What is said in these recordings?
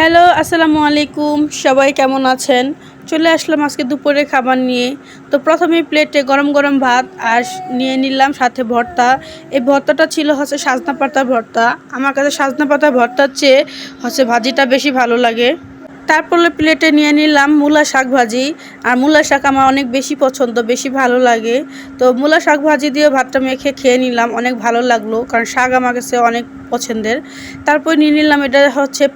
Hello, আসসালামু আলাইকুম। সবাই কেমন আছেন? চলে আসলাম আজকে দুপুরের খাবার নিয়ে। তো প্রথমেই প্লেটে গরম গরম ভাত আর নিয়ে নিলাম সাথে ভর্তা। এই ভর্তাটা ছিল সজনা পাতার ভর্তা। আমার কাছে সজনা পাতার ভর্তার চেয়ে ভাজিটা বেশি ভালো লাগে। তারপরে প্লেটে নিয়ে নিলাম মূলা শাক ভাজি। আর মূলা শাক আমার অনেক বেশি পছন্দ, বেশি ভালো লাগে। তো মূলা শাক ভাজি দিয়ে ভাতটা মেখে খেয়ে নিলাম, অনেক ভালো লাগলো, কারণ শাক আমার কাছে অনেক পছন্দের। তারপর নিয়ে নিলাম, এটা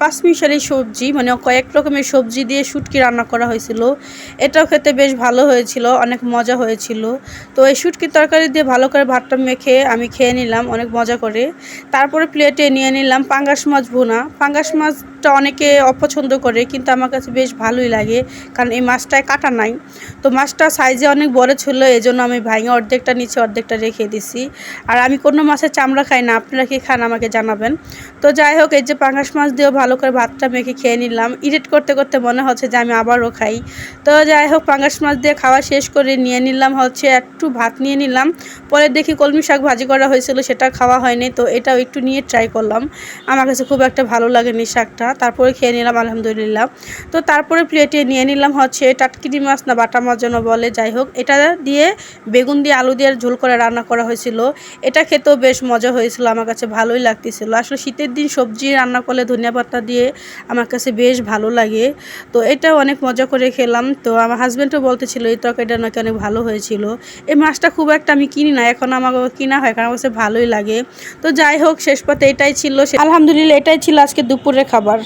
পাঁচমিশালি সবজি, মানে কয়েক রকমের সবজি দিয়ে শুটকি রান্না করা হয়েছিল। এটাও খেতে বেশ ভালো হয়েছিল, অনেক মজা হয়েছিল। তো এই শুটকির তরকারি দিয়ে ভালো করে ভাতটা মেখে আমি খেয়ে নিলাম অনেক মজা করে। তারপরে প্লেটে নিয়ে নিলাম পাঙ্গাস মাছ ভুনা। পাঙ্গাস মাছটা অনেকে অপছন্দ করে, কিন্তু আমার কাছে বেশ ভালোই লাগে, কারণ এই মাছটায় কাটা নাই। তো মাছটা সাইজে অনেক বড় ছিল, এজন্য আমি ভাঙে অর্ধেকটা নিচে অর্ধেকটা রেখে দিছি। আর আমি কোনো মাছের চামড়া খাই না, আপনারা কি খান আমাকে জানাবেন। তো যাই হোক, এই যে পাঙ্গাস মাছ দিয়েও ভালো করে ভাতটা মেখে খেয়ে নিলাম। এডিট করতে করতে মনে হচ্ছে যে আমি আবারও খাই। তো যাই হোক, পাঙ্গাস মাছ দিয়ে খাওয়া শেষ করে নিয়ে নিলাম একটু ভাত নিয়ে নিলাম। পরে দেখি কলমি শাক ভাজি করা হয়েছিল, সেটা খাওয়া হয়নি, তো এটাও একটু নিয়ে ট্রাই করলাম। আমার কাছে খুব একটা ভালো লাগেনি শাকটা, তারপরে খেয়ে নিলাম আলহামদুলিল্লাহ। তো তারপরে প্লেটে নিয়ে নিলাম টাটকিনি মাছ না বাটা মাছ যেন বলে, যাই হোক, এটা দিয়ে বেগুন দিয়ে আলু দিয়ে ঝোল করে রান্না করা হয়েছিল। এটা খেতেও বেশ মজা হয়েছিল, আমার কাছে ভালোই লাগতেছিল। আসলে শীতের দিন সবজি রান্না করলে ধনিয়া পাতা দিয়ে আমার কাছে বেশ ভালো লাগে। তো এটাও অনেক মজা করে খেলাম। তো আমার হাজব্যান্ডও বলতেছিল এই তরকারিটা নাকি অনেক ভালো হয়েছিল। এই মাছটা খুব একটা আমি কিনি না, এখন আমার কিনা হয়, কারণ আমার কাছে ভালোই লাগে। তো যাই হোক, শেষ পথে এটাই ছিল, আলহামদুলিল্লাহ, এটাই ছিল আজকে দুপুরের খাবার।